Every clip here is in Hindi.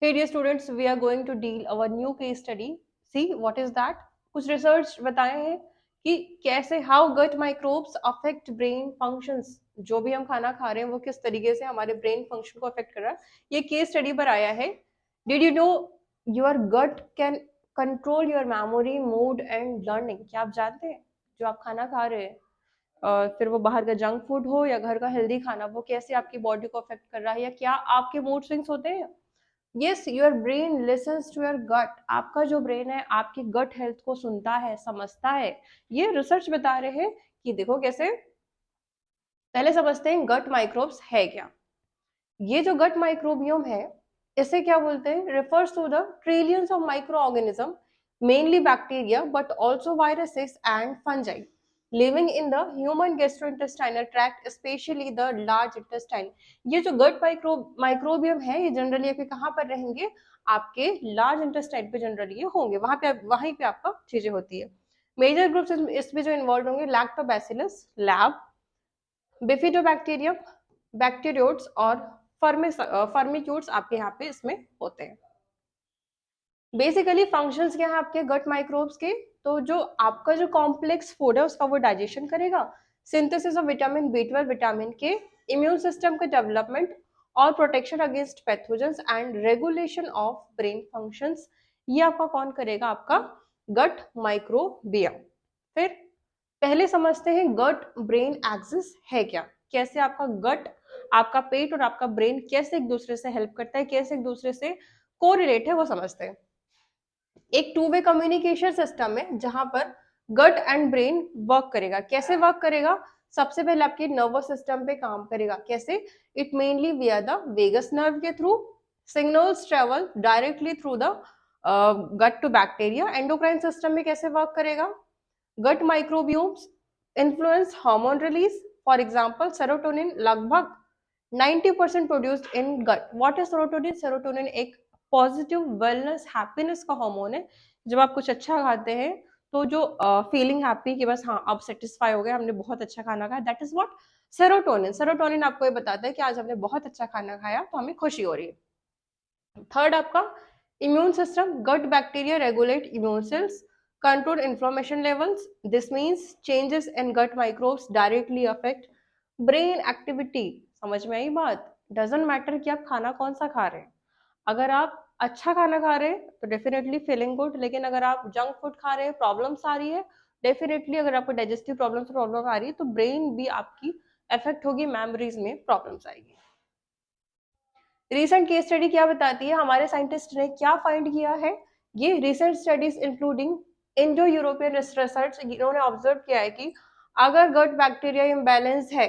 Hey dear students, we are going to deal our new case study. See what is that? कुछ रिसर्च बताए हैं कि कैसे how gut microbes affect brain functions. जो भी हम खाना खा रहे हैं वो किस तरीके से हमारे ब्रेन फंक्शन को अफेक्ट कर रहा है, ये केस स्टडी पर आया है. Did you know your gut can control your memory, mood and learning? क्या आप जानते हैं जो आप खाना खा रहे हैं, फिर वो बाहर का जंक फूड हो या घर का हेल्दी खाना, वो कैसे आपकी बॉडी को अफेक्ट कर रहा है, या क्या आपके मूड स्विंग्स होते हैं? Yes, your brain listens to your gut. आपका जो ब्रेन है आपकी गट हेल्थ को सुनता है, समझता है. ये रिसर्च बता रहे हैं कि देखो कैसे. पहले समझते हैं गट माइक्रोब्स है क्या. ये जो गट माइक्रोबियम है, इसे क्या बोलते हैं? Refers to the trillions of microorganism, mainly bacteria but also viruses and fungi, living in the human gastrointestinal tract, specially the large intestine. ये जो गट माइक्रोबियम है, ये जनरली आपके कहाँ पर रहेंगे? आपके लार्ज इंटेस्टाइन पे जनरली ये होंगे, वहीं पे आपका चीजें होती है. मेजर ग्रुप्स इसमें जो इन्वॉल्व होंगे, लैक्टोबैसिलस, लैब, बिफिडोबैक्टीरियम, बैक्टीरियोट्स और फर्मिक्यूट्स आपके यहाँ पे इसमें होते हैं. बेसिकली फंक्शंस क्या है आपके गट माइक्रोब्स के? तो जो आपका जो कॉम्प्लेक्स फूड है उसका वो डाइजेशन करेगा, synthesis of vitamin B12, vitamin के, इम्यून सिस्टम का डेवलपमेंट और protection against pathogens and regulation of brain functions. ये आपका कौन करेगा? आपका गट माइक्रोबियम. फिर पहले समझते हैं गट ब्रेन एक्सिस है क्या. कैसे आपका गट, आपका पेट और आपका ब्रेन कैसे एक दूसरे से हेल्प करता है, कैसे एक दूसरे से कोरिलेट है, वो समझते हैं. एक टू वे कम्युनिकेशन सिस्टम है जहां पर गट एंड ब्रेन वर्क करेगा. कैसे वर्क करेगा? सबसे पहले आपके नर्वस सिस्टम पे काम करेगा. कैसे? It mainly via the vagus nerve के थ्रू. Signals travel directly through the gut to bacteria. Endocrine system में कैसे वर्क करेगा? Gut microbiomes influence hormone release. For example serotonin लगभग 90% produced in gut. What is serotonin? Serotonin एक पॉजिटिव वेलनेस हैप्पीनेस का हार्मोन है. जब आप कुछ अच्छा खाते हैं तो जो फीलिंग हैप्पी कि बस हाँ अब सेटिस्फाई हो गए, हमने बहुत अच्छा खाना खाया, that is what serotonin. Serotonin आपको ये बताता है कि आज हमने बहुत अच्छा खाना खाया तो हमें खुशी हो रही है. थर्ड आपका immune system. Gut bacteria regulate immune cells, control inflammation levels. This means changes in gut microbes directly affect brain activity. समझ में आई बात? डजेंट मैटर कि आप खाना कौन सा खा रहे हैं. अगर आप अच्छा खाना खा रहे हैं तो डेफिनेटली फीलिंग गुड, लेकिन अगर आप जंक फूड खा रहे हैं, प्रॉब्लम्स आ रही है, डेफिनेटली अगर आपको डाइजेस्टिव प्रॉब्लम आ रही है तो ब्रेन भी आपकी इफेक्ट होगी, मेमोरीज में प्रॉब्लम्स आएगी. रिसेंट केस स्टडी क्या बताती है? हमारे साइंटिस्ट ने क्या फाइंड किया है? ये recent studies including Indo European research, इन्होंने ऑब्जर्व किया है कि अगर गट बैक्टीरिया इम्बैलेंस है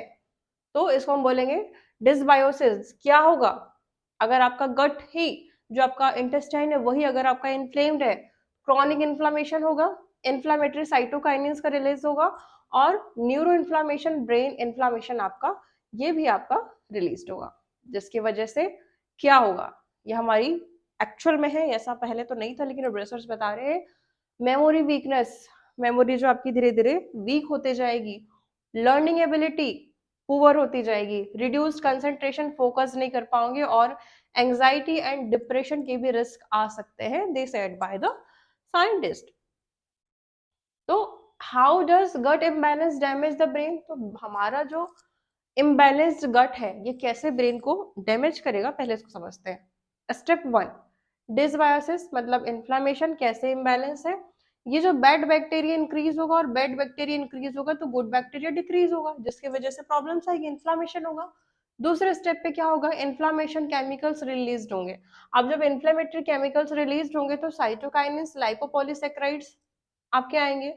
तो इसको हम बोलेंगे डिसबायोसिस. क्या होगा? अगर आपका गट ही, जो आपका इंटेस्टाइन है वही अगर आपका इन्फ्लेम्ड है, क्रॉनिक इन्फ्लामेशन होगा, इन्फ्लामेटरी साइटोकाइनिन्स का रिलीज होगा और न्यूरो इन्फ्लामेशन, ब्रेन इन्फ्लामेशन आपका, ये भी आपका रिलीज होगा. जिसकी वजह से क्या होगा? ये हमारी एक्चुअल में है, ऐसा पहले तो नहीं था लेकिन रिसर्च बता रहे हैं. मेमोरी वीकनेस, मेमोरी जो आपकी धीरे धीरे वीक होते जाएगी. लर्निंग एबिलिटी पुअर होती जाएगी. रिड्यूस्ड कंसंट्रेशन, फोकस नहीं कर पाओगे और एंजाइटी एंड डिप्रेशन के भी रिस्क आ सकते हैं, they said by the scientist. तो how does gut imbalance damage the brain? तो हमारा जो इम्बैलेंस्ड गट है ये कैसे ब्रेन को डैमेज करेगा, पहले इसको समझते हैं. स्टेप 1, डिसबायोसिस मतलब इन्फ्लामेशन. कैसे इम्बैलेंस है? ये जो बैड बैक्टीरिया इंक्रीज होगा और बैड बैक्टीरिया इंक्रीज होगा तो गुड बैक्टीरिया डिक्रीज होगा, जिसकी वजह से प्रॉब्लम्स आएगी, इन्फ्लामेशन होगा. दूसरे स्टेप पे क्या होगा? इन्फ्लामेशन केमिकल्स रिलीज होंगे. अब जब इन्फ्लेमेटरी केमिकल्स रिलीज होंगे तो साइटोकाइनिन्स, लाइपोपॉलीसैकेराइड्स आपके आएंगे.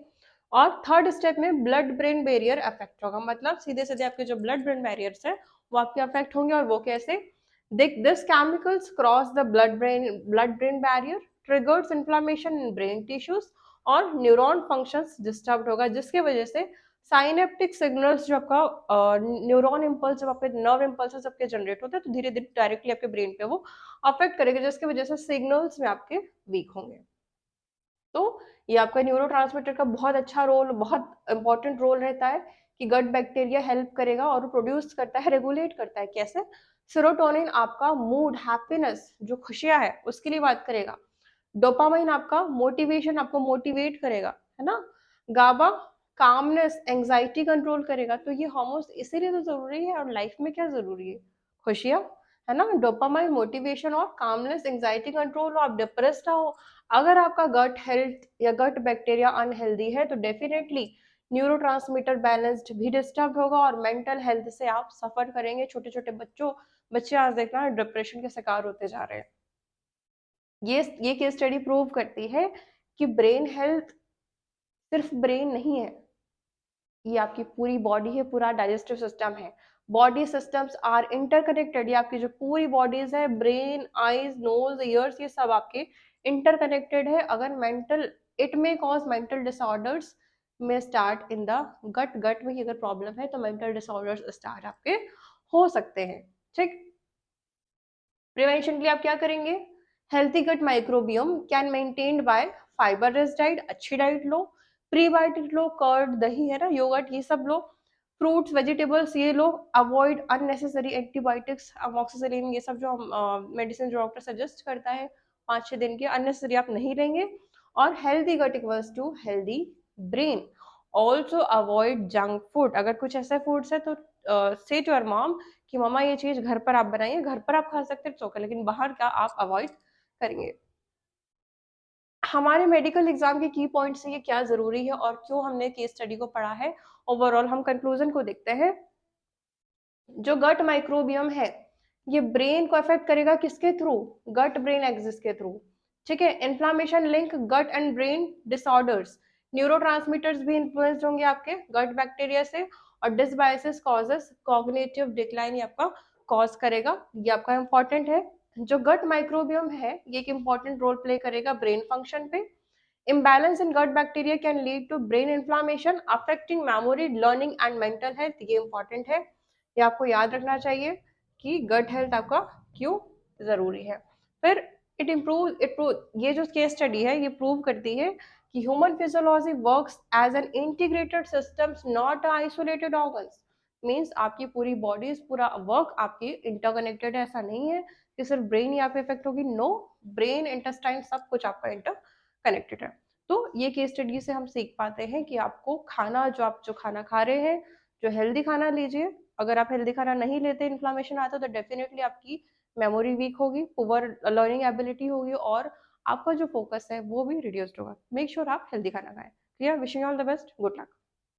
और थर्ड स्टेप में ब्लड ब्रेन बैरियर अफेक्ट होगा. मतलब सीधे सीधे आपके जो ब्लड ब्रेन बैरियर्स है वो आपके अफेक्ट होंगे. और वो कैसे? This chemicals cross the blood brain barrier, triggers inflammation in brain tissues और न्यूरॉन फंक्शंस डिस्टर्ब होगा, जिसकी वजह से साइनेप्टिक सिग्नल्स जो आपका न्यूरॉन इम्पल्स, जब आपके नर्व इम्पल्स आपके जनरेट होते हैं तो धीरे धीरे डायरेक्टली आपके ब्रेन पे वो अफेक्ट करेगा, जिसकी वजह से सिग्नल्स में आपके वीक होंगे. तो ये आपका न्यूरोट्रांसमीटर का बहुत अच्छा रोल, बहुत इंपॉर्टेंट रोल रहता है कि गट बैक्टीरिया हेल्प करेगा और प्रोड्यूस करता है, रेगुलेट करता है. कैसे? सेरोटोनिन आपका मूड, हैप्पीनेस, जो खुशियाँ है उसके लिए बात करेगा। डोपामाइन आपका मोटिवेशन, आपको मोटिवेट करेगा, है ना? गाबा कामनेस, एंग्जाइटी कंट्रोल करेगा। तो ये हार्मोन्स इसीलिए तो ज़रूरी है। और लाइफ में क्या ज़रूरी है? खुशियाँ, है ना? डोपामाइन मोटिवेशन और कामनेस, एंग्जाइटी कंट्रोल। आप डिप्रेस्ड हो, अगर आपका गट हेल्थ या गट बैक्टीरिया अनहेल्दी है तो डेफिनेटली न्यूरोट्रांसमीटर बैलेंस्ड भी डिस्टर्ब होगा और मेंटल हेल्थ से आप सफर करेंगे। छोटे-छोटे बच्चे आज देखना डिप्रेशन के शिकार होते जा रहे हैं। ये केस स्टडी प्रूव करती है कि ब्रेन हेल्थ सिर्फ ब्रेन नहीं है, ये आपकी पूरी बॉडी है, पूरा डाइजेस्टिव सिस्टम है। Body systems are interconnected. ये आपकी जो पूरी बॉडीज है, ब्रेन, आईज, नोज, ईयर्स, ये सब आपके इंटरकनेक्टेड है। अगर मेंटल, इट में कॉज मेंटल डिसऑर्डर्स में स्टार्ट इन द गट में ही अगर प्रॉब्लम है तो मेंटल डिसऑर्डर्स स्टार्ट आपके हो सकते हैं। ठीक, प्रिवेंशन के लिए आप क्या करेंगे? Healthy gut microbiome can maintained by fibre rich diet, अच्छी डाइट लो, प्रीबायोटिक लो, कर्ड, दही है ना, योगर्ट, ये सब लो, फ्रूट्स, वेजिटेबल्स ये लो, अवॉइड अननेसेसरी एंटीबायोटिक्स, अमोक्सिसिलिन, ये सब जो मेडिसिन जो डॉक्टर सजेस्ट करता है 5-6 दिन के, अननेसेसरी आप नहीं लेंगे। और healthy gut equals to healthy brain. Also avoid junk food. अगर कुछ ऐसे फूड्स है तो से टू योर मॉम कि मम्मा ये चीज घर पर आप बनाइए, घर पर आप खा सकते हैं ओके, लेकिन बाहर का आप अवॉइड करेंगे। हमारे मेडिकल एग्जाम के की पॉइंट्स से ये क्या जरूरी है और क्यों हमने केस स्टडी को पढ़ा है, ओवरऑल हम कंक्लूजन को देखते हैं। जो गट माइक्रोबियम है ये ब्रेन को अफेक्ट करेगा, किसके थ्रू? गट ब्रेन एक्सिस के थ्रू। ठीक है, inflammation link gut and brain disorders, neurotransmitters भी इन्फ्लुएंस्ड होंगे आपके गट बैक्टीरिया से, और डिसबायोसिस कॉजेस कॉग्निटिव डिक्लाइन, ये आपका कॉज करेगा। ये आपका इंपॉर्टेंट है। जो गट माइक्रोबियम है ये एक इंपॉर्टेंट रोल प्ले करेगा ब्रेन फंक्शन पे। Imbalance in gut bacteria can lead to brain inflammation affecting memory, learning and mental health। ये इंपॉर्टेंट है, ये आपको याद रखना चाहिए कि गट हेल्थ आपका क्यों जरूरी है। फिर ये जो केस स्टडी है ये प्रूव करती है कि human physiology works as an integrated systems, not isolated organs. Means आपकी पूरी बॉडीज, पूरा वर्क आपकी इंटरकनेक्टेड है। ऐसा नहीं है कि सिर्फ ब्रेन यहाँ पे इफेक्ट होगी, नो, ब्रेन, इंटेस्टाइन, सब कुछ आपका इंटर कनेक्टेड है। तो ये केस स्टडी से हम सीख पाते हैं कि आपको खाना, जो खाना खा रहे हैं, जो हेल्दी खाना लीजिए। अगर आप हेल्दी खाना नहीं लेते, इन्फ्लामेशन आता है तो डेफिनेटली आपकी मेमोरी वीक होगी, पुअर लर्निंग एबिलिटी होगी और आपका जो फोकस है वो भी रिड्यूस्ड होगा। मेक श्योर आप हेल्दी खाना खाएं। Clear? Wishing all the best, good luck.